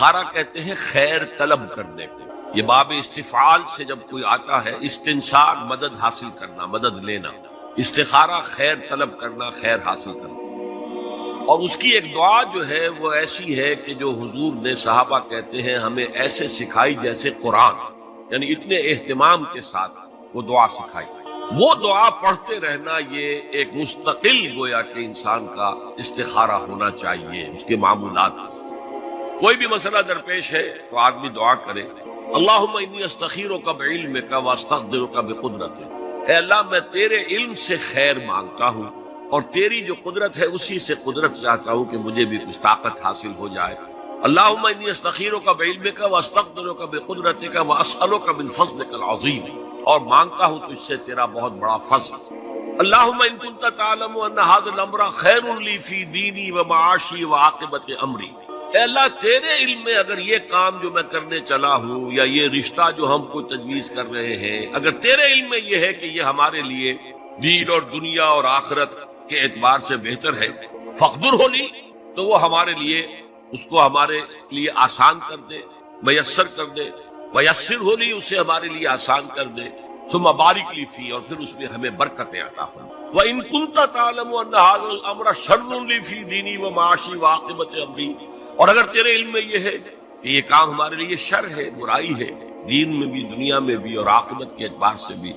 استخارہ کہتے ہیں خیر طلب کرنے کو. یہ باب استفعال سے جب کوئی آتا ہے، استنصار مدد حاصل کرنا، مدد لینا، استخارہ خیر طلب کرنا، خیر حاصل کرنا. اور اس کی ایک دعا جو ہے وہ ایسی ہے کہ جو حضور نے، صحابہ کہتے ہیں، ہمیں ایسے سکھائی جیسے قرآن، یعنی اتنے اہتمام کے ساتھ وہ دعا سکھائی. وہ دعا پڑھتے رہنا یہ ایک مستقل گویا کہ انسان کا استخارہ ہونا چاہیے. اس کے معمولات کوئی بھی مسئلہ درپیش ہے تو آدمی دعا کرے، اللہم انی استخیرک بعلمک واستقدرک بقدرتک. اے اللہ میں تیرے علم سے خیر مانگتا ہوں اور تیری جو قدرت ہے اسی سے قدرت چاہتا ہوں کہ مجھے بھی کچھ طاقت حاصل ہو جائے. اللہم انی استخیرک بعلمک واستقدرک بقدرتک واسألک من فضلک العظیم، اور مانگتا ہوں تجھ سے تیرا بہت بڑا فضل. اللہم ان کنت تعلم ان ھذا الامر خیر لی فی دینی ومعاشی وعاقبۃ امری. اے اللہ تیرے علم میں اگر یہ کام جو میں کرنے چلا ہوں یا یہ رشتہ جو ہم کو تجویز کر رہے ہیں، اگر تیرے علم میں یہ ہے کہ یہ ہمارے لیے دین اور دنیا اور آخرت کے اعتبار سے بہتر ہے، فقدر ہو لی، تو وہ ہمارے لیے اس کو ہمارے لیے آسان کر دے، میسر کر دے. میسر ہو لی، اسے ہمارے لیے آسان کر دے. ثم بارک لی فی، اور پھر اس میں ہمیں برکتیں عطا فرما. وَإِن كُنتَ تَعْلَمُ أَنَّ هَذَا الْأَمْرَ شَرٌّ لِّي فِي دِينِي وَمَعَاشِي وَعَاقِبَةِ أَمْرِي، اور اگر تیرے علم میں یہ ہے کہ یہ کام ہمارے لیے شر ہے، برائی ہے، دین میں بھی، دنیا میں بھی اور عاقبت کے اعتبار سے بھی،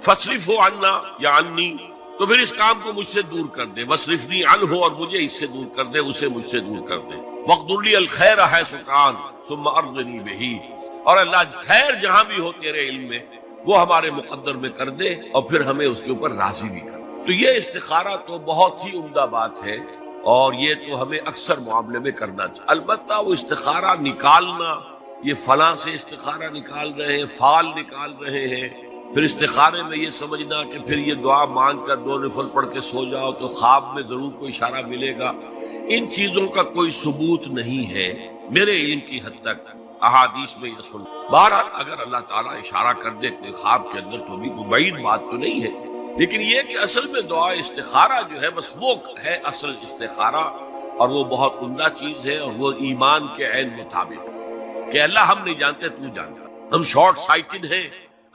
فَاصْرِفْهُ عَنَّا یا عَنِّي، تو پھر اس کام کو مجھ سے دور کر دے. وَاصْرِفْنِي عَنْهُ، اور مجھے اس سے دور کر دے، اسے مجھ سے دور کر دے. وَاقْدُرْ لِي الْخَيْرَ حَيْثُ كَانَ ثُمَّ أَرْضِنِي بِهِ، اور اللہ خیر جہاں بھی ہو تیرے علم میں وہ ہمارے مقدر میں کر دے اور پھر ہمیں اس کے اوپر راضی بھی کر. تو یہ استخارہ تو بہت ہی عمدہ بات ہے اور یہ تو ہمیں اکثر معاملے میں کرنا چاہیے. البتہ وہ استخارہ نکالنا، یہ فلاں سے استخارہ نکال رہے ہیں، فال نکال رہے ہیں، پھر استخارے میں یہ سمجھنا کہ پھر یہ دعا مانگ کر 2 نفل پڑھ کے سو جاؤ تو خواب میں ضرور کوئی اشارہ ملے گا، ان چیزوں کا کوئی ثبوت نہیں ہے میرے علم کی حد تک. احادیث میں یہ سن، بہرحال اگر اللہ تعالیٰ اشارہ کر دے کوئی خواب کے اندر تو بھی کوئی بعید بات تو نہیں ہے. لیکن یہ کہ اصل میں دعا استخارہ جو ہے بس وہ ہے اصل استخارہ، اور وہ بہت عمدہ چیز ہے، اور وہ ایمان کے عین مطابق کہ اللہ ہم نہیں جانتے، تو جانتا. ہم شارٹ سائٹڈ ہیں،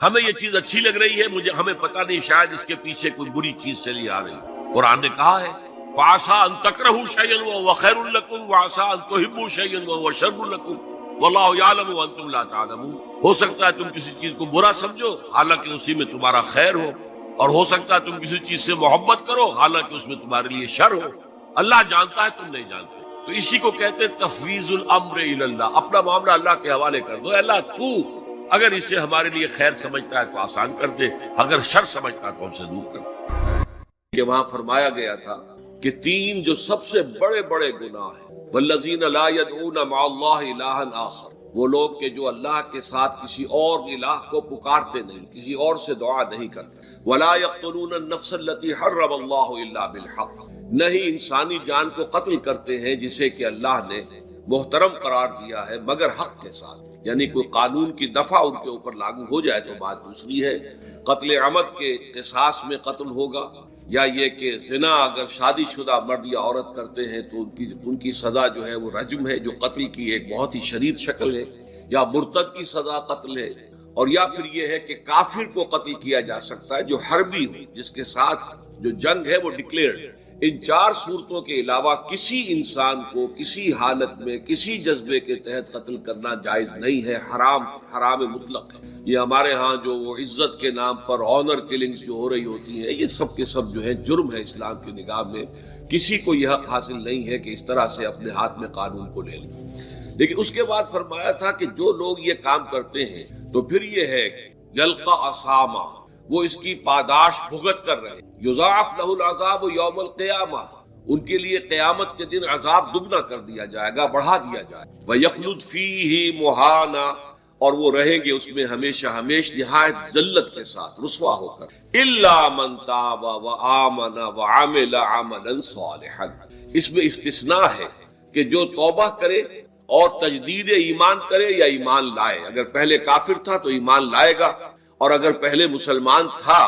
ہمیں یہ چیز اچھی لگ رہی ہے، ہمیں پتہ نہیں شاید اس کے پیچھے کوئی بری چیز چلی آ رہی. قرآن نے کہا ہے فَعَسَىٰ أَن تَكْرَهُوا شَيْئًا وَهُوَ خَيْرٌ لَكُمْ وَعَسَىٰ أَن تُحِبُّوا شَيْئًا وَهُوَ شَرٌّ لَكُمْ وَاللَّهُ يَعْلَمُ وَأَنتُمْ لَا تَعْلَمُونَ. ہو سکتا ہے تم کسی چیز کو برا سمجھو حالانکہ اسی میں تمہارا خیر ہو، اور ہو سکتا ہے تم کسی چیز سے محبت کرو حالانکہ اس میں تمہارے لیے شر ہو. اللہ جانتا ہے، تم نہیں جانتے. تو اسی کو کہتے ہیں تفویض الامر الی اللہ، اپنا معاملہ اللہ کے حوالے کر دو. اللہ تو اگر اسے ہمارے لیے خیر سمجھتا ہے تو آسان کر دے، اگر شر سمجھتا ہے تو ہم سے دور کر دے. کہ وہاں فرمایا گیا تھا کہ 3 جو سب سے بڑے بڑے گناہ ہیں، والذین لا يدعون مع اللہ الہا آخر، وہ لوگ کہ جو اللہ کے ساتھ کسی اور الہ کو پکارتے نہیں، کسی اور سے دعا نہیں کرتے. ولا يقتلون النفس التي حرم اللہ الا بالحق، نہیں انسانی جان کو قتل کرتے ہیں جسے کہ اللہ نے محترم قرار دیا ہے مگر حق کے ساتھ. یعنی کوئی قانون کی دفعہ ان کے اوپر لاگو ہو جائے تو بات دوسری ہے. قتل عمد کے قصاص میں قتل ہوگا، یا یہ کہ زنا اگر شادی شدہ مرد یا عورت کرتے ہیں تو ان کی سزا جو ہے وہ رجم ہے، جو قتل کی ایک بہت ہی شدید شکل ہے، یا مرتد کی سزا قتل ہے، اور یا پھر یہ ہے کہ کافر کو قتل کیا جا سکتا ہے جو حربی ہو، جس کے ساتھ جو جنگ ہے وہ ڈکلیئرڈ ہے. ان 4 صورتوں کے علاوہ کسی انسان کو کسی حالت میں کسی جذبے کے تحت قتل کرنا جائز نہیں ہے، حرام مطلق ہے. یہ ہمارے ہاں جو وہ عزت کے نام پر آنر کلنگز جو ہو رہی ہوتی ہیں، یہ سب کے سب جو ہے جرم ہے اسلام کی نگاہ میں. کسی کو یہ حق حاصل نہیں ہے کہ اس طرح سے اپنے ہاتھ میں قانون کو لے لیں. لیکن اس کے بعد فرمایا تھا کہ جو لوگ یہ کام کرتے ہیں تو پھر یہ ہے یلقا اساما، وہ اس کی پاداش بھگت کر رہے ہیں. یضاعف له العذاب یوم القیامہ، ان کے لیے قیامت کے دن عذاب دگنا کر دیا جائے گا، بڑھا دیا جائے گا. وَيَخْلُدْ فِيهِ مُهَانًا، اور وہ رہیں گے اس میں ہمیشہ ہمیش نہایت ذلت کے ساتھ، رسوا ہو کر. إِلَّا مَن تَابَ وَآمَنَ وَعَمِلَ عَمَلًا صَالِحًا، اس میں استثناء ہے کہ جو توبہ کرے اور تجدید ایمان کرے یا ایمان لائے. اگر پہلے کافر تھا تو ایمان لائے گا، اور اگر پہلے مسلمان تھا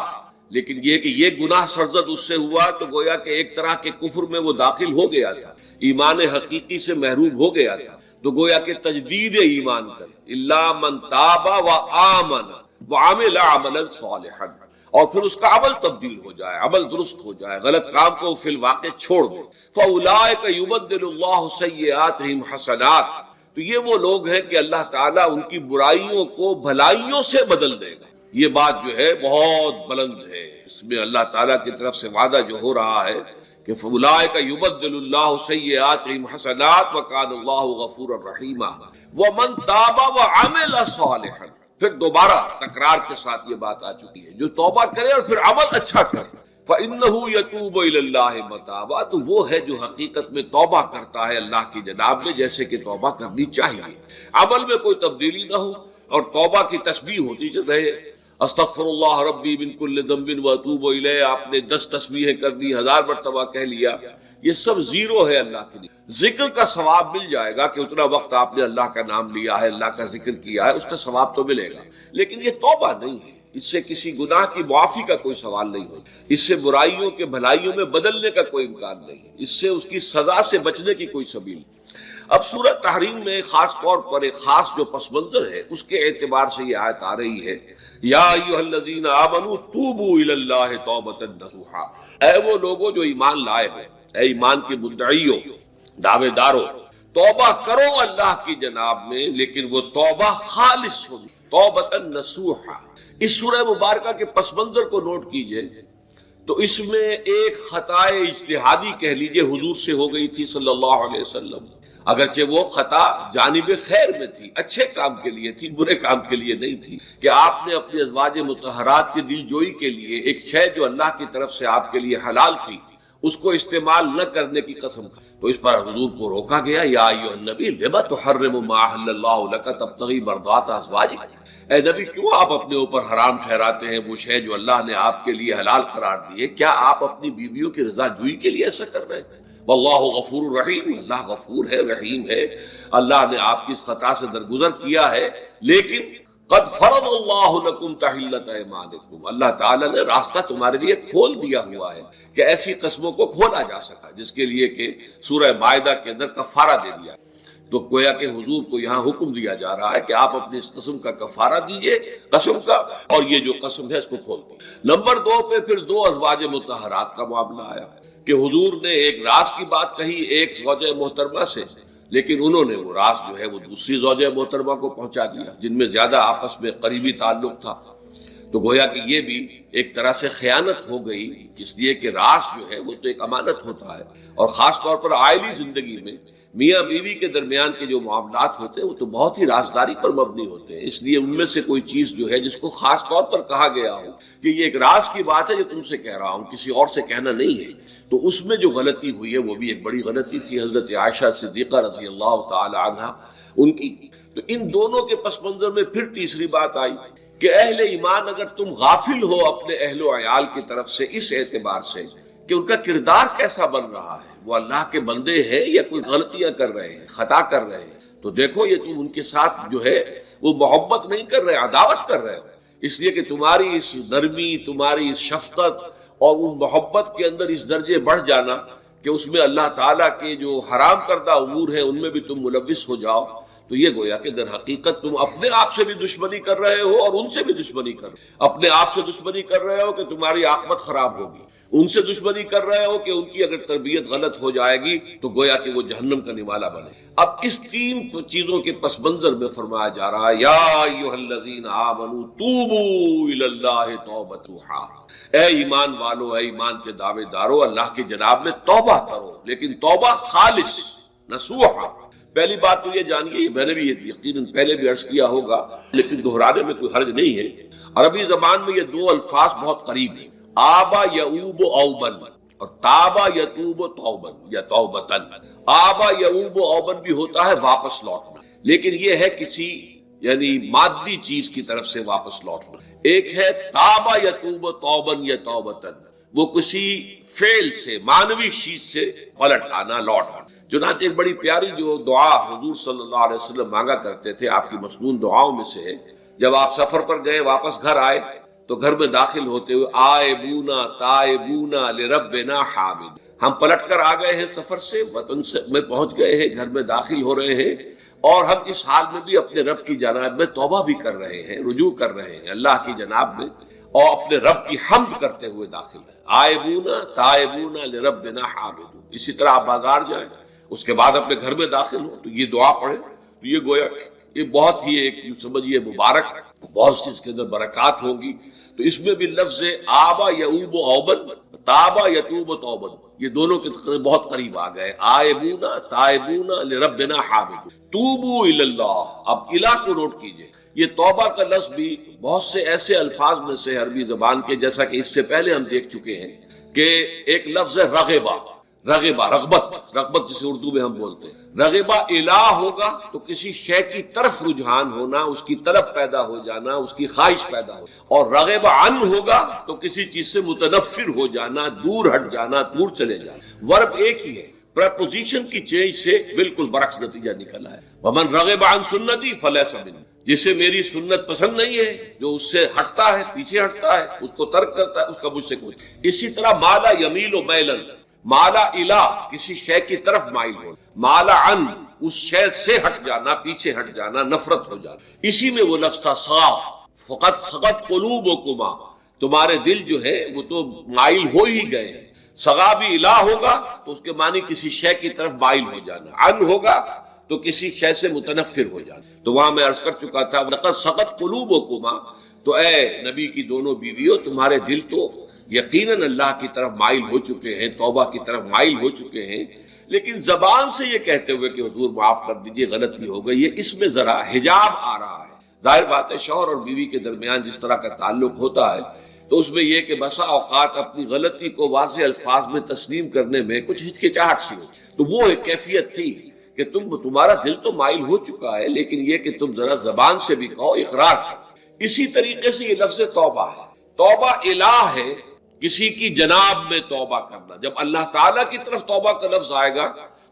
لیکن یہ کہ یہ گناہ سرزد اس سے ہوا تو گویا کہ ایک طرح کے کفر میں وہ داخل ہو گیا تھا، ایمان حقیقی سے محروم ہو گیا تھا. تو گویا کہ تجدید ایمان کرے، الا من تاب و آمن وعمل عملا صالحا، اور پھر اس کا عمل تبدیل ہو جائے، عمل درست ہو جائے، غلط کام کو فی الواقع چھوڑ دے۔ فاولئک یبدل اللہ سیئاتہم حسنات، تو یہ وہ لوگ ہیں کہ اللہ تعالیٰ ان کی برائیوں کو بھلائیوں سے بدل دے گا۔ یہ بات جو ہے بہت بلند ہے، اس میں اللہ تعالیٰ کی طرف سے وعدہ جو ہو رہا ہے کہ فاولئک یبدل اللہ سیئاتہم حسنات وکان اللہ غفورا رحیما ومن تاب وعمل صالحا، پھر دوبارہ تکرار کے ساتھ یہ بات آ چکی ہے، جو توبہ کرے اور پھر عمل اچھا کرے، فإنہ یتوب الی اللہ متابا، تو وہ ہے جو حقیقت میں توبہ کرتا ہے اللہ کی جناب میں جیسے کہ توبہ کرنی چاہیے، عمل میں کوئی تبدیلی نہ ہو اور توبہ کی تسبیح ہوتی رہے، استغفر اللہ ربی من کل ذنب واتوب الیہ، آپ نے 10 تسبیحیں کر دی، 1000 مرتبہ کہہ لیا، یہ سب زیرو ہے اللہ کے لیے۔ ذکر کا ثواب مل جائے گا کہ اتنا وقت آپ نے اللہ کا نام لیا ہے، اللہ کا ذکر کیا ہے، اس کا ثواب تو ملے گا، لیکن یہ توبہ نہیں ہے، اس سے کسی گناہ کی معافی کا کوئی سوال نہیں ہوتا، اس سے برائیوں کے بھلائیوں میں بدلنے کا کوئی امکان نہیں ہے، اس سے اس کی سزا سے بچنے کی کوئی سبیل نہیں۔ اب سورہ تحریم میں خاص طور پر ایک خاص جو پس منظر ہے اس کے اعتبار سے یہ آیت آ رہی ہے، یا ایھا الذین آمنوا توبوا الی اللہ توبۃ نصوحا، اے وہ لوگوں جو ایمان لائے ہو، اے ایمان کے مدعیوں، دعوے داروں، توبہ کرو اللہ کی جناب میں، لیکن وہ توبہ خالص ہوگی، توبۃ نصوحا۔ اس سورہ مبارکہ کے پس منظر کو نوٹ کیجئے تو اس میں ایک خطائے اجتہادی کہہ لیجئے حضور سے ہو گئی تھی صلی اللہ علیہ وسلم، اگرچہ وہ خطا جانب خیر میں تھی، اچھے کام کے لیے تھی، برے کام کے لیے نہیں تھی، کہ آپ نے اپنی ازواج مطہرات کی دل جوئی کے لیے ایک شے جو اللہ کی طرف سے آپ کے لیے حلال تھی اس کو استعمال نہ کرنے کی قسم کھائی، تو اس پر حضور کو روکا گیا، یا ایھا النبی لم تحرم ما احل اللہ لک تبتغی مرضات ازواجک، اے نبی کیوں آپ اپنے اوپر حرام ٹھہراتے ہیں وہ شے جو اللہ نے آپ کے لیے حلال قرار دی ہے؟ کیا آپ اپنی بیویوں کی رضا جوئی کے لیے ایسا کر رہے ہیں؟ واللہ غفور رحیم، اللہ غفور ہے، رحیم ہے، اللہ نے آپ کی اس خطا سے درگزر کیا ہے، لیکن قد فرض اللہ لکم تحلۃ ایمانکم، اللہ تعالیٰ نے راستہ تمہارے لیے کھول دیا ہوا ہے کہ ایسی قسموں کو کھولا جا سکا جس کے لیے کہ سورہ مائدہ کے اندر کفارہ دے دیا، تو گویا کہ حضور کو یہاں حکم دیا جا رہا ہے کہ آپ اپنی اس قسم کا کفارہ دیجئے، قسم کا، اور یہ جو قسم ہے اس کو کھول دیں۔ نمبر 2 پہ پھر 2 ازواج مطہرات کا معاملہ آیا کہ حضور نے ایک راز کی بات کہی ایک زوجہ محترمہ سے، لیکن انہوں نے وہ راز جو ہے وہ دوسری زوجہ محترمہ کو پہنچا دیا جن میں زیادہ آپس میں قریبی تعلق تھا، تو گویا کہ یہ بھی ایک طرح سے خیانت ہو گئی، اس لیے کہ راز جو ہے وہ تو ایک امانت ہوتا ہے، اور خاص طور پر عائلی زندگی میں میاں بیوی کے درمیان کے جو معاملات ہوتے ہیں وہ تو بہت ہی رازداری پر مبنی ہوتے ہیں، اس لیے ان میں سے کوئی چیز جو ہے جس کو خاص طور پر کہا گیا ہو کہ یہ ایک راز کی بات ہے جو تم سے کہہ رہا ہوں، کسی اور سے کہنا نہیں ہے، تو اس میں جو غلطی ہوئی ہے وہ بھی ایک بڑی غلطی تھی حضرت عائشہ صدیقہ رضی اللہ تعالی عنہا ان کی۔ تو ان دونوں کے پس منظر میں پھر تیسری بات آئی کہ اہل ایمان اگر تم غافل ہو اپنے اہل و عیال کی طرف سے اس اعتبار سے کہ ان کا کردار کیسا بن رہا ہے، وہ اللہ کے بندے ہیں یا کوئی غلطیاں کر رہے ہیں، خطا کر رہے ہیں، تو دیکھو یہ تم ان کے ساتھ جو ہے وہ محبت نہیں کر رہے، عداوت کر رہے ہو، اس لیے کہ تمہاری اس نرمی، تمہاری اس شفقت اور ان محبت کے اندر اس درجے بڑھ جانا کہ اس میں اللہ تعالیٰ کے جو حرام کردہ امور ہیں ان میں بھی تم ملوث ہو جاؤ، تو یہ گویا کہ در حقیقت تم اپنے آپ سے بھی دشمنی کر رہے ہو اور ان سے بھی دشمنی کر رہے ہو، اپنے آپ سے دشمنی کر رہے ہو کہ تمہاری عاقبت خراب ہوگی، ان سے دشمنی کر رہے ہو کہ ان کی اگر تربیت غلط ہو جائے گی تو گویا کہ وہ جہنم کا نوالا بنے۔ اب اس 3 چیزوں کے پس منظر میں فرمایا جا رہا ہے، یا ایھا الذین آمنوا توبوا الی اللہ توبۃ نصوحا، اے ایمان والو، اے ایمان کے دعوے دارو، اللہ کی جناب میں توبہ کرو، لیکن توبہ خالص نصوحا۔ پہلی بات تو یہ جانیے، میں نے بھی یہ یقیناً پہلے بھی عرض کیا ہوگا لیکن دہرانے میں کوئی حرج نہیں ہے، عربی زبان میں یہ 2 الفاظ بہت قریب ہیں، آبا یعوب اوبن اور تابا یتوب توبن یا توبتن۔ آبا یعوب اوبن بھی ہوتا ہے واپس لوٹنا، لیکن یہ ہے کسی یعنی مادی چیز کی طرف سے واپس لوٹنا، ایک ہے تابا یتوب توبن یا توبتن، وہ کسی فعل سے، معنوی چیز سے پلٹ آنا، لوٹ آنا۔ چنانچہ ایک بڑی پیاری جو دعا حضور صلی اللہ علیہ وسلم مانگا کرتے تھے، آپ کی مسنون دعاؤں میں سے ہے، جب آپ سفر پر گئے واپس گھر آئے تو گھر میں داخل ہوتے ہوئے آئبونا تائبونا لربنا حامد، ہم پلٹ کر آ گئے ہیں سفر سے، وطن سے میں پہنچ گئے ہیں، گھر میں داخل ہو رہے ہیں اور ہم اس حال میں بھی اپنے رب کی جناب میں توبہ بھی کر رہے ہیں، رجوع کر رہے ہیں اللہ کی جناب میں، اور اپنے رب کی حمد کرتے ہوئے داخل ہیں۔ آئبونا تائبونا لربنا حامدون۔ اسی طرح آپ بازار جائیں، اس کے بعد اپنے گھر میں داخل ہوں تو یہ دعا پڑھیں، تو یہ گویا یہ بہت ہی ایک یوں سمجھیے مبارک، بہت سی اس کے اندر برکات ہوں گی۔ تو اس میں بھی لفظ آبا یعوب اوبن، تابا یتوب توبن، یہ دونوں کے بہت قریب آ گئے۔ آئبونا تائبونا لربنا حامدون، توبو الی اللہ۔ اب الہ کو نوٹ کیجئے، یہ توبہ کا لفظ بھی بہت سے ایسے الفاظ میں سے عربی زبان کے، جیسا کہ اس سے پہلے ہم دیکھ چکے ہیں کہ ایک لفظ ہے رغبہ، رغبہ رغبت جسے اردو میں ہم بولتے ہیں۔ رغبہ الہ ہوگا تو کسی شے کی طرف رجحان ہونا، اس کی طرف پیدا ہو جانا، اس کی خواہش پیدا ہو، اور رغبہ عن ہوگا تو کسی چیز سے متنفر ہو جانا، دور ہٹ جانا، دور چلے جانا۔ ورب ایک ہی ہے، پریپوزیشن کی چینج سے بالکل برعکس نتیجہ نکلا ہے۔ ومن رغب عن سنتی فلیس منی، جسے میری سنت پسند نہیں ہے، جو اس سے ہٹتا ہے، پیچھے ہٹتا ہے، اس کو ترک کرتا ہے، اس کا مجھ سے کوئی۔ اسی طرح مالا یمیل و میلن، مالا الہ کسی شے کی طرف مائل ہو، مالا عن اس شے سے ہٹ جانا، پیچھے ہٹ جانا، نفرت ہو جانا۔ اسی میں وہ لفظ تھا صاف، فقط سقط قلوبکما، تمہارے دل جو ہے وہ تو مائل ہو ہی گئے ہیں۔ سغا بھی الہ ہوگا تو اس کے معنی کسی شے کی طرف مائل ہو جانا، عن ہوگا تو کسی شے سے متنفر ہو جانا۔ تو وہاں میں عرض کر چکا تھا لقد سقط قلوبکما، تو اے نبی کی دونوں بیویوں، تمہارے دل تو یقیناً اللہ کی طرف مائل ہو چکے ہیں، توبہ کی طرف مائل ہو چکے ہیں، لیکن زبان سے یہ کہتے ہوئے کہ حضور معاف کر دیجئے غلطی ہو گئی، یہ اس میں ذرا حجاب آ رہا ہے۔ ظاہر بات ہے شوہر اور بیوی کے درمیان جس طرح کا تعلق ہوتا ہے تو اس میں یہ کہ بسا اوقات اپنی غلطی کو واضح الفاظ میں تسلیم کرنے میں کچھ ہچکچاہٹ سی ہوتی، تو وہ ایک کیفیت تھی کہ تمہارا دل تو مائل ہو چکا ہے، لیکن یہ کہ تم ذرا زبان سے بھی کہو، اقرار کرو۔ اسی طریقے سے یہ لفظ توبہ ہے، توبہ الہ ہے، کسی کی جناب میں توبہ کرنا۔ جب اللہ تعالیٰ کی طرف توبہ کا لفظ آئے گا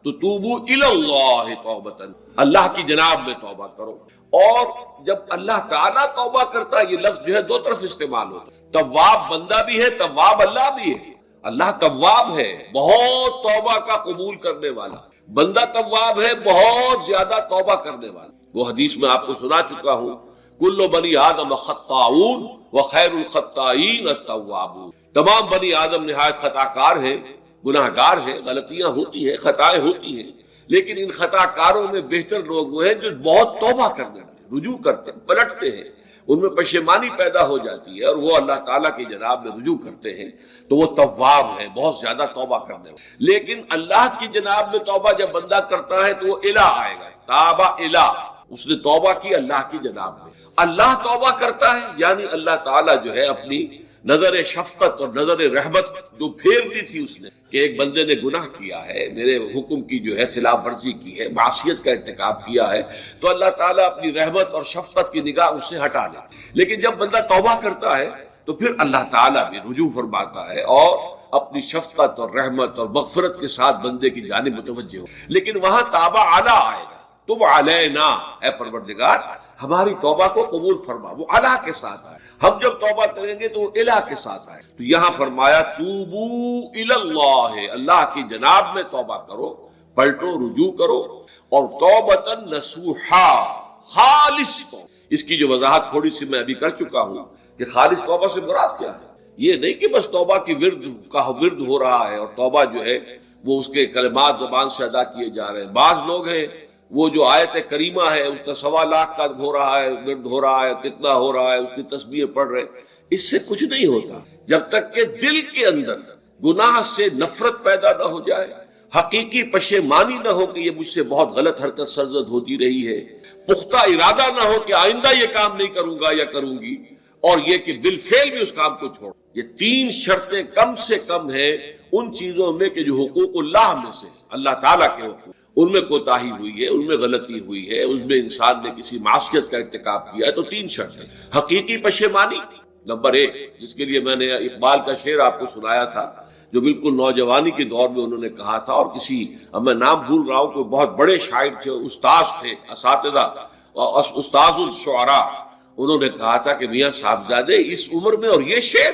تو توبو الی اللہ توبۃ، اللہ کی جناب میں توبہ کرو۔ اور جب اللہ تعالیٰ توبہ کرتا ہے، یہ لفظ جو ہے دو طرف استعمال ہوتا ہے، تواب بندہ بھی ہے، تواب اللہ بھی ہے۔ اللہ تواب ہے، بہت توبہ کا قبول کرنے والا، بندہ تواب ہے، بہت زیادہ توبہ کرنے والا۔ وہ حدیث میں آپ کو سنا چکا ہوں، کل بنی آدم خطاؤن وخیر الخطائین التوابون، تمام بنی آدم نہایت خطا کار ہیں، گناہ گار ہیں، غلطیاں ہوتی ہیں، خطائیں ہوتی ہیں، لیکن ان خطا کاروں میں بہتر لوگ وہ ہیں جو بہت توبہ کرنے والے، رجوع کرتے ہیں، پلٹتے ہیں، ان میں پشیمانی پیدا ہو جاتی ہے اور وہ اللہ تعالیٰ کی جناب میں رجوع کرتے ہیں، تو وہ تواب ہے، بہت زیادہ توبہ کرنے والے۔ لیکن اللہ کی جناب میں توبہ جب بندہ کرتا ہے تو وہ الہ آئے گا، تابہ الہ، اس نے توبہ کی اللہ کی جناب میں۔ اللہ توبہ کرتا ہے یعنی اللہ تعالیٰ جو ہے اپنی نظر شفقت اور نظر رحمت جو پھیر دی تھی اس نے کہ ایک بندے نے گناہ کیا ہے، میرے حکم کی جو ہے خلاف ورزی کی ہے، معصیت کا ارتکاب کیا ہے، تو اللہ تعالیٰ اپنی رحمت اور شفقت کی نگاہ اس سے ہٹا لے۔ لیکن جب بندہ توبہ کرتا ہے تو پھر اللہ تعالیٰ بھی رجوع فرماتا ہے اور اپنی شفقت اور رحمت اور مغفرت کے ساتھ بندے کی جانب متوجہ ہو۔ لیکن وہاں تابع علی آئے گا، تم علینا، اے پروردگار ہماری توبہ کو قبول فرما، وہ الہ کے ساتھ آئے۔ ہم جب توبہ کریں گے تو وہ الہ کے ساتھ آئے۔ تو یہاں فرمایا توبو الی اللہ، اللہ کی جناب میں توبہ کرو، پلٹو، رجوع کرو، اور توبۃ نصوحا، خالص توبہ۔ اس کی جو وضاحت تھوڑی سی میں ابھی کر چکا ہوں کہ خالص توبہ سے مراد کیا ہے۔ یہ نہیں کہ بس توبہ کی ورد ہو رہا ہے اور توبہ جو ہے وہ اس کے کلمات زبان سے ادا کیے جا رہے ہیں۔ بعض لوگ ہیں وہ جو آیت کریمہ ہے اس کا 1.25 لاکھ کا ہو رہا ہے، ورد ہو رہا ہے، کتنا ہو رہا ہے، اس کی تسبیح پڑھ رہے، اس سے کچھ نہیں ہوتا جب تک کہ دل کے اندر گناہ سے نفرت پیدا نہ ہو جائے، حقیقی پشیمانی نہ ہو کہ یہ مجھ سے بہت غلط حرکت سرزد ہوتی رہی ہے، پختہ ارادہ نہ ہو کہ آئندہ یہ کام نہیں کروں گا یا کروں گی، اور یہ کہ بالفعل بھی اس کام کو چھوڑ۔ یہ 3 شرطیں کم سے کم ہیں ان چیزوں میں کہ جو حقوق اللہ میں سے، اللہ تعالیٰ کے حقوق، ان میں کوتاہی ہوئی ہے، ان میں غلطی ہوئی ہے، اس میں انسان نے کسی معصیت کا ارتکاب کیا ہے، تو 3 شرطیں۔ حقیقی پشیمانی نمبر 1، جس کے لیے میں نے اقبال کا شعر آپ کو سنایا تھا جو بالکل نوجوانی کے دور میں انہوں نے کہا تھا، اور کسی، اب میں نام بھول رہا ہوں، کوئی بہت بڑے شاعر تھے، استاذ تھے، اساتذہ، استاذ الشعراء، انہوں نے کہا تھا کہ میاں صاحبزادے اس عمر میں، اور یہ شعر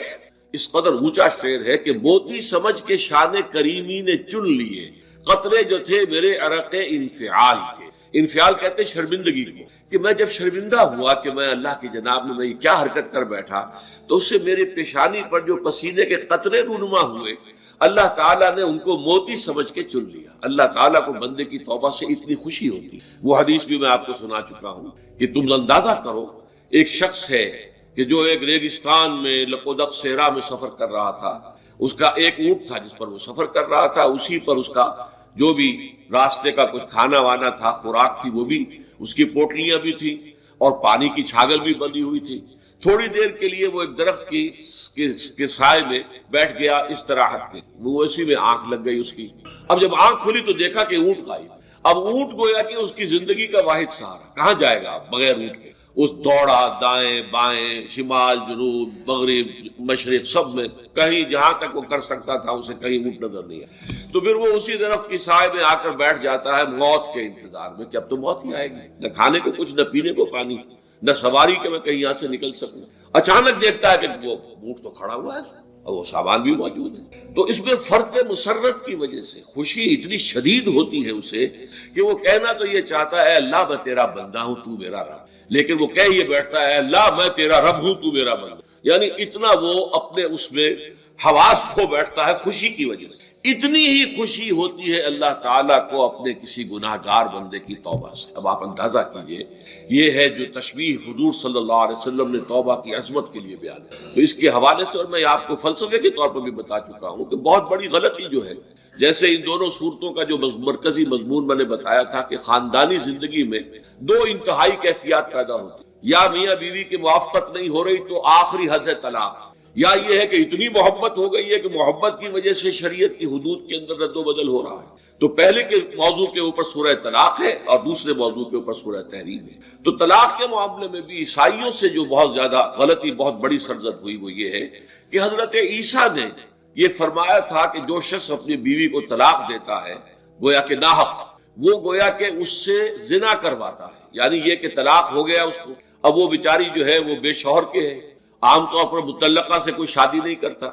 اس قدر اونچا شعر ہے کہ موتی سمجھ کے شان کریمی نے چن لیے قطرے جو تھے میرے عرق انفعال کے، انفعال کہتے ہیں شرمندگی کو، کہ میں جب شرمندہ ہوا کہ میں اللہ کی جناب میں یہ کیا حرکت کر بیٹھا، تو اس سے میرے پیشانی پر جو پسینے کے قطرے رونما ہوئے، اللہ تعالیٰ نے ان کو موتی سمجھ کے چن لیا۔ اللہ تعالیٰ کو بندے کی توبہ سے اتنی خوشی ہوتی ہے۔ وہ حدیث بھی میں آپ کو سنا چکا ہوں کہ تم اندازہ کرو، ایک شخص ہے کہ جو ایک ریگستان میں لقودق صحرا میں سفر کر رہا تھا، اس کا ایک اونٹ تھا جس پر وہ سفر کر رہا تھا، اسی پر اس کا جو بھی راستے کا کچھ کھانا وانا تھا، خوراک تھی، وہ بھی اس کی پوٹلیاں بھی تھی اور پانی کی چھاگل بھی بندھی ہوئی تھی۔ تھوڑی دیر کے لیے وہ ایک درخت کے سائے میں بیٹھ گیا استراحت کے، وہ اسی میں آنکھ لگ گئی اس کی۔ اب جب آنکھ کھلی تو دیکھا کہ اونٹ غائب۔ اب اونٹ گویا کہ اس کی زندگی کا واحد سہارا، کہاں جائے گا بغیر اونٹ کے؟ اس دوڑا دائیں بائیں، شمال جنوب مغرب مشرق، سب میں کہیں جہاں تک وہ کر سکتا تھا اسے کہیں اونٹ نظر نہیں آیا۔ تو پھر وہ اسی درخت کی سائے میں آ کر بیٹھ جاتا ہے موت کے انتظار میں کہ اب تو موت ہی آئے گی، نہ کھانے کو کچھ، نہ پینے کو پانی، نہ سواری کہ میں کہیں یہاں سے نکل سکوں۔ اچانک دیکھتا ہے کہ وہ اونٹ تو کھڑا ہوا ہے اور وہ سامان بھی موجود ہے۔ تو اس میں فرق مسرت کی وجہ سے خوشی اتنی شدید ہوتی ہے اسے کہ وہ کہنا تو یہ چاہتا ہے اللہ میں تیرا بندہ ہوں تو میرا رب، لیکن وہ کہہ یہ بیٹھتا ہے اللہ میں تیرا رب ہوں تو میرا بندہ، یعنی اتنا وہ اپنے اس میں حواس کھو بیٹھتا ہے خوشی کی وجہ سے۔ اتنی ہی خوشی ہوتی ہے اللہ تعالیٰ کو اپنے کسی گناہگار بندے کی توبہ سے۔ اب آپ اندازہ کیجئے، یہ ہے جو تشبیہ حضور صلی اللہ علیہ وسلم نے توبہ کی عظمت کے لیے بیان ہے۔ تو اس کے حوالے سے، اور میں آپ کو فلسفے کے طور پر بھی بتا چکا ہوں کہ بہت بڑی غلطی جو ہے، جیسے ان دونوں صورتوں کا جو مرکزی مضمون میں نے بتایا تھا کہ خاندانی زندگی میں دو انتہائی کیفیات پیدا ہوتی، یا میاں بیوی کی موافقت نہیں ہو رہی تو آخری حد ہے طلاق، یا یہ ہے کہ اتنی محبت ہو گئی ہے کہ محبت کی وجہ سے شریعت کی حدود کے اندر رد و بدل ہو رہا ہے۔ تو پہلے کے موضوع کے اوپر سورہ طلاق ہے اور دوسرے موضوع کے اوپر سورہ تحریم ہے۔ تو طلاق کے معاملے میں بھی عیسائیوں سے جو بہت زیادہ غلطی، بہت بڑی سرزد ہوئی، وہ یہ ہے کہ حضرت عیسیٰ نے یہ فرمایا تھا کہ جو شخص اپنی بیوی کو طلاق دیتا ہے گویا کہ ناحق، وہ گویا کہ اس سے زنا کرواتا ہے، یعنی یہ کہ طلاق ہو گیا اس کو، اب وہ بیچاری جو ہے وہ بے شوہر کے ہے، عام طور پر متعلقہ سے کوئی شادی نہیں کرتا،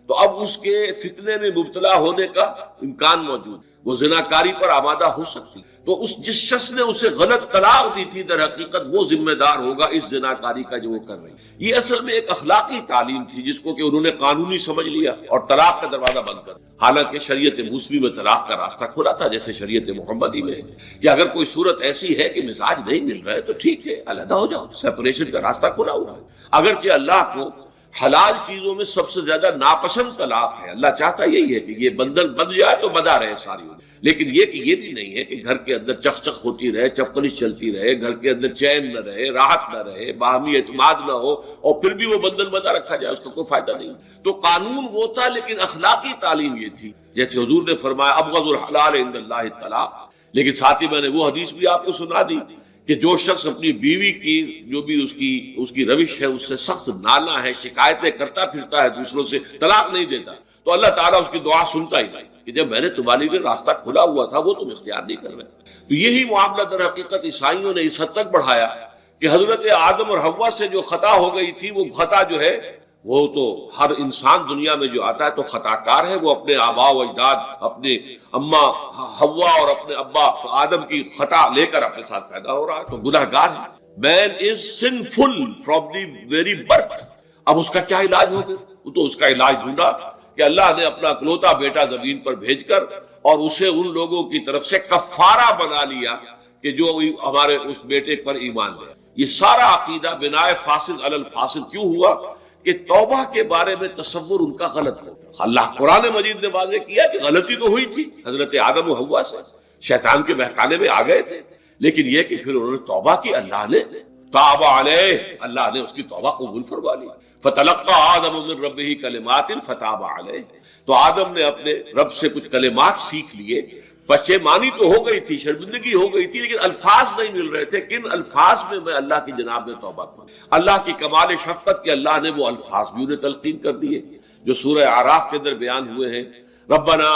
تو اب اس کے فتنے میں مبتلا ہونے کا امکان موجود، وہ زناکاری پر آمادہ ہو سکتی۔ تو جس شخص نے اسے غلط طلاق دی تھی در حقیقت وہ ذمہ دار ہوگا اس زناکاری کا جو وہ کر رہی۔ یہ اصل میں ایک اخلاقی تعلیم تھی جس کو کہ انہوں نے قانونی سمجھ لیا اور طلاق کا دروازہ بند کر دیا، حالانکہ شریعت موسوی میں طلاق کا راستہ کھلا تھا، جیسے شریعت محمدی میں کہ اگر کوئی صورت ایسی ہے کہ مزاج نہیں مل رہا ہے تو ٹھیک ہے، علیحدہ ہو جاؤ، سیپریشن کا راستہ کھلا ہوا ہے۔ اگرچہ اللہ کو حلال چیزوں میں سب سے زیادہ ناپسند طلاق ہے، اللہ چاہتا یہی ہے کہ یہ بندھن بندھ جائے تو بندھا رہے ساری عمر، لیکن یہ کہ یہ بھی نہیں ہے کہ گھر کے اندر چخ چخ ہوتی رہے، چپکلش چلتی رہے، گھر کے اندر چین نہ رہے، راحت نہ رہے، باہمی اعتماد نہ ہو اور پھر بھی وہ بندھن بندھا رکھا جائے، اس کا کوئی فائدہ نہیں۔ تو قانون وہ تھا لیکن اخلاقی تعلیم یہ تھی، جیسے حضور نے فرمایا ابغض الحلال عند اللہ الطلاق، لیکن ساتھ ہی میں نے وہ حدیث بھی آپ کو سنا دی کہ جو شخص اپنی بیوی کی جو بھی اس کی روش ہے اس سے سخت نالا ہے، شکایتیں کرتا پھرتا ہے دوسروں سے، طلاق نہیں دیتا، تو اللہ تعالیٰ اس کی دعا سنتا ہی نہیں کہ جب میں نے تمہارے لیے راستہ کھلا ہوا تھا وہ تم اختیار نہیں کر رہے۔ تو یہی معاملہ در حقیقت عیسائیوں نے اس حد تک بڑھایا کہ حضرت آدم اور حوا سے جو خطا ہو گئی تھی، وہ خطا جو ہے وہ تو ہر انسان دنیا میں جو آتا ہے تو خطا کار ہے، وہ اپنے آباء و اجداد، اپنے اماں حوا اور اپنے ابا آدم کی خطا لے کر اپنے ساتھ پیدا ہو رہا ہے، تو گناہ گار ہے۔ Man is sinful from the very birth. اب اس کا کیا علاج ہوگا؟ وہ تو اس کا علاج ڈھونڈا کہ اللہ نے اپنا اکلوتا بیٹا زمین پر بھیج کر اور اسے ان لوگوں کی طرف سے کفارہ بنا لیا کہ جو ہمارے اس بیٹے پر ایمان لیا۔ یہ سارا عقیدہ بنائے فاسد علی الفاسد کیوں ہوا؟ کہ توبہ کے بارے میں تصور ان کا غلط ہو۔ اللہ قرآن مجید نے واضح کیا کہ غلطی تو ہوئی تھی حضرت آدم و حوا سے، شیطان کے بہکانے میں آ گئے تھے، لیکن یہ کہ پھر انہوں نے توبہ کی، اللہ نے تاب علیہ، اللہ نے اس کی توبہ قبول فرما لی۔ فتلقى آدم من ربہ کلمات فتاب علیہ، تو آدم نے اپنے رب سے کچھ کلمات سیکھ لیے، پشیمانی تو ہو گئی تھی، شرمندگی ہو گئی تھی، لیکن الفاظ نہیں مل رہے تھے، کن الفاظ میں اللہ کی جناب میں توبہ کروں۔ اللہ کی کمال شفقت کے اللہ نے وہ الفاظ بھی انہیں تلقین کر دیے جو سورہ اعراف کے اندر بیان ہوئے ہیں، ربنا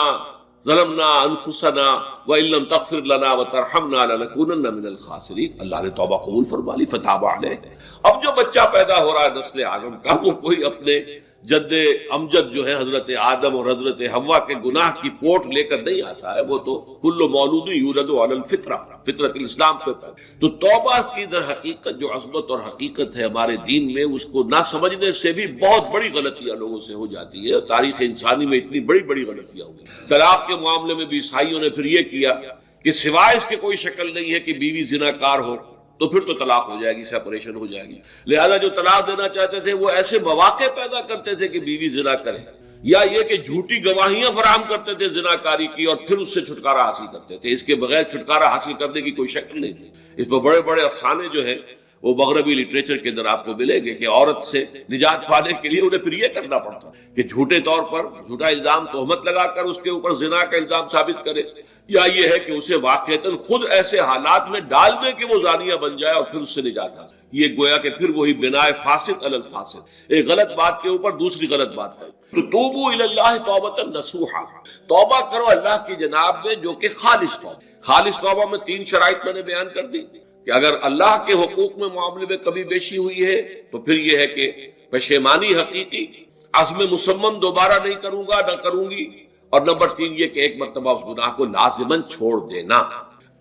ظلمنا انفسنا وان لم تغفر لنا وترحمنا لنكونن من الخاسرین۔ اللہ نے توبہ قبول فرما لی، فتاب علیہ۔ اب جو بچہ پیدا ہو رہا ہے نسل آدم کا، وہ کوئی اپنے جد امجد جو ہے حضرت آدم اور حضرت حوا کے گناہ کی پوٹ لے کر نہیں آتا ہے، وہ تو کل مولود یولد علی الفطرہ، فطرت الاسلام پہ پیدا۔ تو توبہ کی در حقیقت جو عظمت اور حقیقت ہے ہمارے دین میں، اس کو نہ سمجھنے سے بھی بہت بڑی غلطیاں لوگوں سے ہو جاتی ہے۔ تاریخ انسانی میں اتنی بڑی بڑی غلطیاں ہوئی۔ طلاق کے معاملے میں بھی عیسائیوں نے پھر یہ کیا کہ سوائے اس کے کوئی شکل نہیں ہے کہ بیوی زناکار ہو تو پھر تو طلاق ہو جائے گی، سیپریشن ہو جائے گی۔ لہذا جو طلاق دینا چاہتے تھے وہ ایسے مواقع پیدا کرتے تھے کہ بیوی زنا کرے، یا یہ کہ جھوٹی گواہیاں فراہم کرتے تھے زناکاری کی اور پھر اس سے چھٹکارا حاصل کرتے تھے۔ اس کے بغیر چھٹکارا حاصل کرنے کی کوئی شکل نہیں تھی۔ اس پر بڑے بڑے افسانے جو ہیں وہ مغربی لٹریچر کے اندر آپ کو ملیں گے کہ عورت سے نجات پانے کے لیے انہیں پھر یہ کرنا پڑتا کہ جھوٹے طور پر جھوٹا الزام تہمت لگا کر اس کے اوپر زنا کا الزام ثابت کرے، یا یہ ہے کہ اسے واقعتاً خود ایسے حالات میں ڈال دے کہ وہ زانیہ بن جائے اور پھر اس سے نجات حاصل۔ یہ گویا کہ پھر وہی بناء فاسد علی الفاسد، ایک غلط بات کے اوپر دوسری غلط بات کرے۔ تو توبوا الی اللہ توبۃ نصوحا، توبہ کرو اللہ کی جناب میں جو کہ خالص توبہ۔ خالص توبہ میں 3 شرائط میں نے بیان کر دی کہ اگر اللہ کے حقوق میں معاملے میں کبھی بیشی ہوئی ہے تو پھر یہ ہے کہ پشیمانی حقیقی، عزم مصمم دوبارہ نہیں کروں گا، نہ کروں گی، اور نمبر 3 یہ کہ ایک مرتبہ اس گناہ کو لازماً چھوڑ دینا۔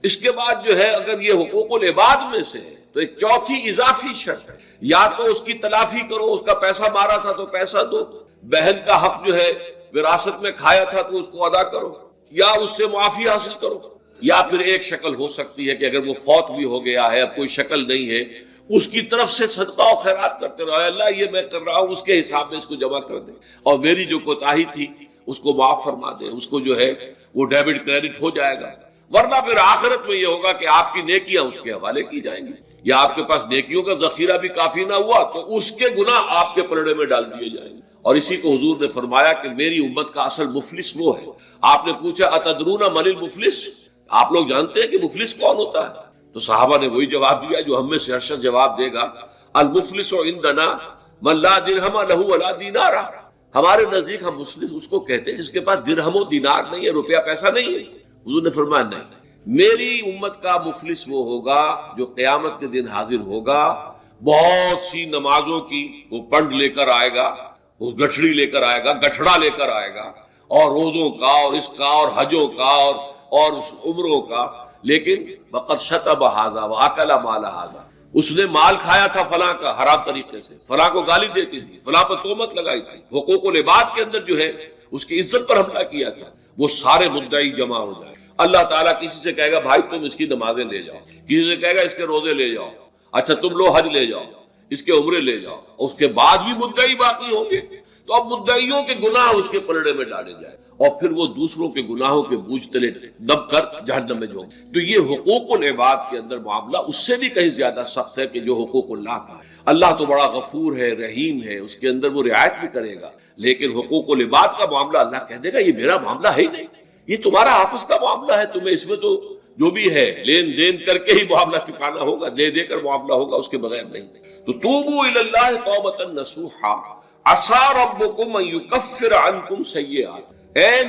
اس کے بعد جو ہے اگر یہ حقوق العباد میں سے ہے تو ایک چوتھی اضافی شرط ہے، یا تو اس کی تلافی کرو، اس کا پیسہ مارا تھا تو پیسہ دو، بہن کا حق جو ہے وراثت میں کھایا تھا تو اس کو ادا کرو، یا اس سے معافی حاصل کرو، یا پھر ایک شکل ہو سکتی ہے کہ اگر وہ فوت بھی ہو گیا ہے، اب کوئی شکل نہیں ہے، اس کی طرف سے صدقہ و خیرات کرتے رہو، اللہ یہ میں کر رہا ہوں اس کے حساب میں اس کو جمع کر دے، اور میری جو کوتاہی تھی اس کو معاف فرما دے، اس کو جو ہے وہ ڈیبٹ کریڈٹ ہو جائے گا۔ ورنہ پھر آخرت میں یہ ہوگا کہ آپ کی نیکیاں اس کے حوالے کی جائیں گی، یا آپ کے پاس نیکیوں کا ذخیرہ بھی کافی نہ ہوا تو اس کے گناہ آپ کے پلڑے میں ڈال دیے جائیں گے۔ اور اسی کو حضور نے فرمایا کہ میری امت کا اصل مفلس وہ ہے۔ آپ نے پوچھا اتدرون من المفلس، آپ لوگ جانتے ہیں کہ مفلس کون ہوتا ہے؟ تو صحابہ نے وہی جواب دیا جو ہم میں سے ہر شخص جواب دے گا، المفلس عندنا من لا درہم لہ ولا دینار، ہمارے نزدیک ہم مفلس اس کو کہتے ہیں جس کے پاس درہم و دینار نہیں ہے، روپیہ پیسہ نہیں ہے۔ حضور نے فرمایا نہیں، میری امت کا مفلس وہ ہوگا جو قیامت کے دن حاضر ہوگا، بہت سی نمازوں کی وہ پنڈ لے کر آئے گا، وہ گٹھڑی لے کر آئے گا، گٹھڑا لے کر آئے گا، اور روزوں کا اور اس کا اور حجوں کا اور عمروں کا، لیکن وقد شتم ھذا واکل مال ھذا، اس نے مال کھایا تھا فلاں کا حرام طریقے سے، فلاں کو گالی دیتی تھی، فلاں پر تہمت لگائی تھی، حقوق العباد کے اندر جو ہے اس کی عزت پر حملہ کیا تھا، وہ سارے مدعی جمع ہو جائے۔ اللہ تعالیٰ کسی سے کہے گا بھائی تم اس کی نمازیں لے جاؤ، کسی سے کہے گا اس کے روزے لے جاؤ، اچھا تم لو حج لے جاؤ، اس کے عمرے لے جاؤ، اس کے بعد بھی مدعی باقی ہوں گے، تو اب مدعیوں کے گناہ اس کے پلڑے میں ڈالے جائے اور پھر وہ دوسروں کے گناہوں کے بوجھ تلے دب کر جہنم میں جائیں گے۔ تو یہ حقوق العباد کے اندر معاملہ اس سے بھی کہیں زیادہ سخت ہے کہ جو حقوق اللہ کا ہے۔ اللہ تو بڑا غفور ہے، رحیم ہے، اس کے اندر وہ رعایت بھی کرے گا، لیکن حقوق العباد کا معاملہ اللہ کہہ دے گا یہ میرا معاملہ ہے ہی نہیں، یہ تمہارا آپس کا معاملہ ہے، تمہیں اس میں تو جو بھی ہے لین دین کر کے ہی معاملہ چکانا ہوگا، دے دے کر معاملہ ہوگا، اس کے بغیر نہیں۔ تو توبوا الی اللہ توبۃ نصوحا عسیٰ ربکم ان یکفر عنکم سیئات،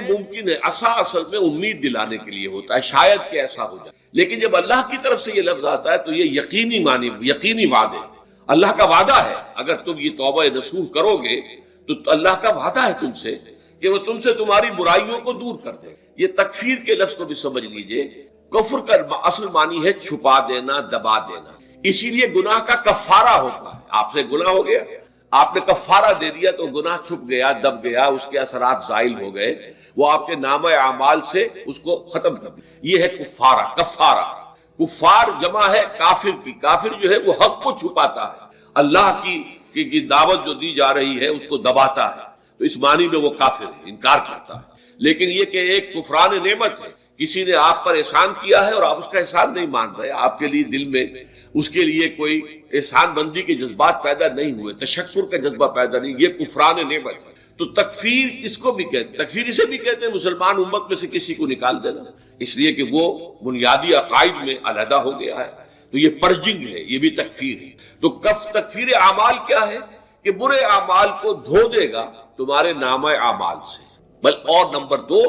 ممکن ہے، عسیٰ اصل میں امید دلانے کے لیے ہوتا ہے، شاید کہ ایسا ہو جائے، لیکن جب اللہ کی طرف سے یہ لفظ آتا ہے تو یہ یقینی معنی، یقینی وعدے، اللہ کا وعدہ ہے، اگر تم یہ توبہ نصوح کرو گے تو اللہ کا وعدہ ہے تم سے کہ وہ تم سے تمہاری برائیوں کو دور کر دے۔ یہ تکفیر کے لفظ کو بھی سمجھ لیجئے، کفر کا اصل معنی ہے چھپا دینا، دبا دینا، اسی لیے گناہ کا کفارہ ہوتا ہے۔ آپ سے گناہ ہو گیا، آپ نے کفارہ دے دیا تو گناہ چھپ گیا، دب گیا، اس کے اثرات زائل ہو گئے، وہ آپ کے نامہ اعمال سے اس کو ختم کر دیا۔ یہ ہے کفارہ، کفارہ۔ کفار جمع ہے کافر کی، کافر جو ہے وہ حق کو چھپاتا ہے، اللہ کی دعوت جو دی جا رہی ہے اس کو دباتا ہے، تو اس معنی میں وہ کافر ہے، انکار کرتا ہے۔ لیکن یہ کہ ایک کفران نعمت ہے، کسی نے آپ پر احسان کیا ہے اور آپ اس کا احسان نہیں مان رہے، آپ کے لیے دل میں اس کے لیے کوئی احسان بندی کے جذبات پیدا نہیں ہوئے، تشکر کا جذبہ پیدا نہیں، یہ کفران نعمت ہے۔ تو تکفیر اس کو بھی کہتے ہیں، تکفیر اسے بھی کہتے ہیں مسلمان امت میں سے کسی کو نکال دینا، اس لیے کہ وہ بنیادی عقائد میں علیحدہ ہو گیا ہے، تو یہ پرجنگ ہے، یہ بھی تکفیر ہے۔ تو تکفیر اعمال کیا ہے کہ برے اعمال کو دھو دے گا تمہارے نامہ اعمال سے، اور نمبر 2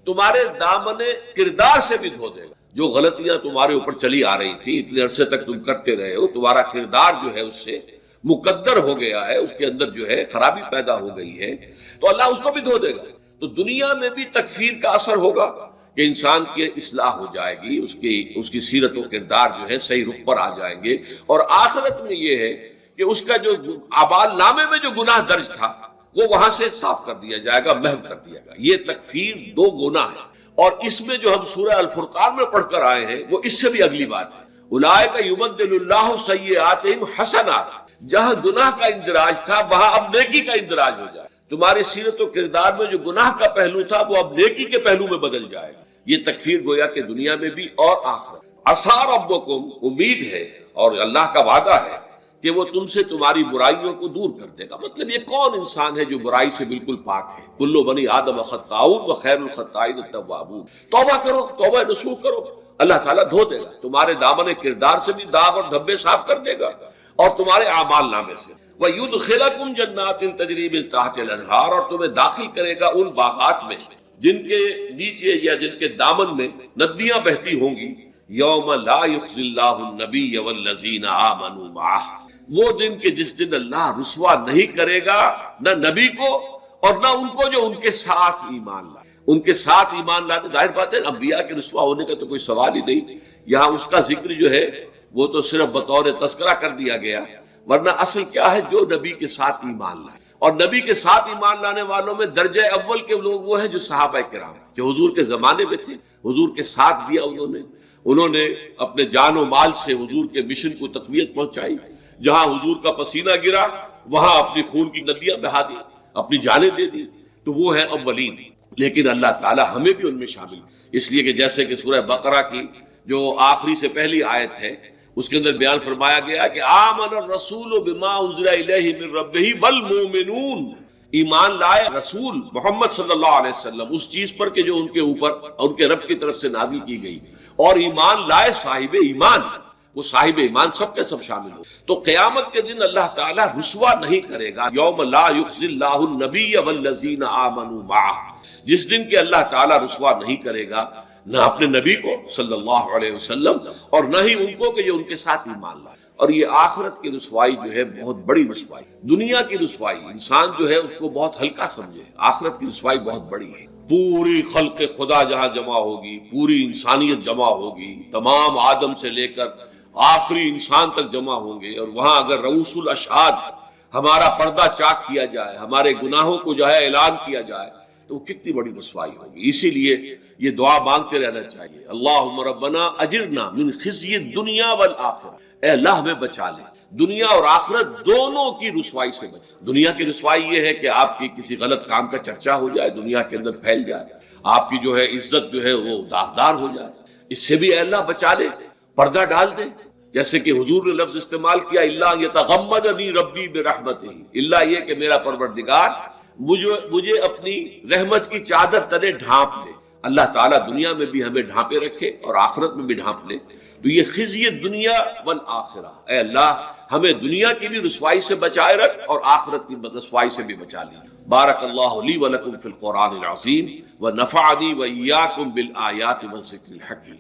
تمہارے دامن کردار سے بھی دھو دے گا، جو غلطیاں تمہارے اوپر چلی آ رہی تھی اتنے عرصے تک تم کرتے رہے ہو، تمہارا کردار جو ہے اس سے مقدر ہو گیا ہے، اس کے اندر جو ہے خرابی پیدا ہو گئی ہے، تو اللہ اس کو بھی دھو دے گا۔ تو دنیا میں بھی تکفیر کا اثر ہوگا کہ انسان کی اصلاح ہو جائے گی، اس کی سیرت و کردار جو ہے صحیح رخ پر آ جائیں گے، اور آخرت میں یہ ہے کہ اس کا جو اعمال نامے میں جو گناہ درج تھا وہ وہاں سے صاف کر دیا جائے گا، محو کر دیا گا۔ یہ تکفیر دو گناہ ہے، اور اس میں جو ہم سورہ الفرقان میں پڑھ کر آئے ہیں وہ اس سے بھی اگلی بات ہے۔ اولئک یبدل اللہ سیئاتہم حسنات، جہاں گناہ کا اندراج تھا وہاں اب نیکی کا اندراج ہو جائے۔ تمہاری سیرت و کردار میں جو گناہ کا پہلو تھا وہ اب نیکی کے پہلو میں بدل جائے گا۔ یہ تکفیر گویا کہ دنیا میں بھی اور آخرت۔ عسیٰ ربکم، امید ہے اور اللہ کا وعدہ ہے کہ وہ تم سے تمہاری برائیوں کو دور کر دے گا۔ مطلب یہ کون انسان ہے جو برائی سے بالکل پاک ہے؟ کل بنی آدم خطاؤون وخیر الخطائین التوابون۔ توبہ کرو، توبہ نصوح کرو، اللہ تعالیٰ دھو دے گا، تمہارے دامن کردار سے بھی داغ اور دھبے صاف کر دے گا، اور تمہارے اعمال نامے سے۔ وَيُدْخِلَكُمْ جَنَّاتٍ تَجْرِي مِن تَحْتِهَا الْأَنْهَارُ، اور تمہیں داخل کرے گا ان باغات میں جن کے نیچے یا جن کے دامن میں ندیاں بہتی ہوں گی۔ یوم لا یخزی اللہ النبی والذین آمنوا معہ، وہ دن کہ جس دن اللہ رسوا نہیں کرے گا نہ نبی کو اور نہ ان کو جو ان کے ساتھ ایمان لائے۔ ان کے ساتھ ایمان لانے، ظاہر بات ہے انبیاء کے رسوا ہونے کا تو کوئی سوال ہی نہیں، یہاں اس کا ذکر جو ہے وہ تو صرف بطور تذکرہ کر دیا گیا، ورنہ اصل کیا ہے؟ جو نبی کے ساتھ ایمان لائے۔ اور نبی کے ساتھ ایمان لانے والوں میں درجہ اول کے لوگ وہ ہیں جو صحابہ کرام، جو حضور کے زمانے میں تھے، حضور کے ساتھ دیا انہوں نے اپنے جان و مال سے حضور کے مشن کو تقویت پہنچائی، جہاں حضور کا پسینہ گرا وہاں اپنی خون کی ندیاں بہا دی، اپنی جانیں دے دی، تو وہ ہے اولین۔ لیکن اللہ تعالی ہمیں بھی ان میں شامل، اس لیے کہ جیسے کہ سورہ بقرہ کی جو آخری سے پہلی آیت ہے اس کے اندر بیان فرمایا گیا کہ آمن الرسول بما انزل الیہ من ربہ والمؤمنون، ایمان لائے رسول محمد صلی اللہ علیہ وسلم اس چیز پر کہ جو ان کے اوپر ان کے رب کی طرف سے نازل کی گئی، اور ایمان لائے صاحب ایمان، وہ صاحب ایمان سب کے سب شامل ہو۔ تو قیامت کے دن اللہ تعالیٰ رسوا نہیں کرے گا، یوم لا یخزی اللہ النبی والذین آمنوا معہ، جس دن کہ اللہ تعالیٰ رسوا نہیں کرے گا نہ اپنے نبی کو صلی اللہ علیہ وسلم اور نہ ہی ان کو کہ جو ان کے ساتھ ایمان لائے۔ اور یہ آخرت کی رسوائی جو ہے بہت بڑی رسوائی، دنیا کی رسوائی انسان جو ہے اس کو بہت ہلکا سمجھے، آخرت کی رسوائی بہت بڑی ہے۔ پوری خلق خدا جہاں جمع ہوگی، پوری انسانیت جمع ہوگی، تمام آدم سے لے کر آخری انسان تک جمع ہوں گے، اور وہاں اگر رؤوس الاشہاد ہمارا پردہ چاک کیا جائے، ہمارے گناہوں کو جو ہے اعلان کیا جائے، تو وہ کتنی بڑی رسوائی ہوگی۔ اسی لیے یہ دعا مانگتے رہنا چاہیے، اللہم ربنا اجرنا من خزی الدنیا والآخرہ، اے اللہ ہمیں بچا لے دنیا اور آخرت دونوں کی رسوائی سے بچا۔ دنیا کی رسوائی یہ ہے کہ آپ کی کسی غلط کام کا چرچا ہو جائے، دنیا کے اندر پھیل جائے، آپ کی جو ہے عزت جو ہے وہ داغدار ہو جائے، اس سے بھی اے اللہ بچا لے، پردہ ڈال دے۔ جیسے کہ حضور نے لفظ استعمال کیا، اللہ یتغمدنی ربی برحمتہ، اللہ یہ کہ میرا پروردگار مجھے اپنی رحمت کی چادر تلے ڈھانپ لے۔ اللہ تعالیٰ دنیا میں بھی ہمیں ڈھانپے رکھے اور آخرت میں بھی ڈھانپ لے۔ تو یہ خزی دنیا والآخرہ، اے اللہ ہمیں دنیا کی بھی رسوائی سے بچائے رکھ اور آخرت کی رسوائی سے بھی بچا لی۔ بارک اللہ لی ولکم فی القرآن العظیم ونفعنی وإیاکم بالآیات والذکر الحکیم۔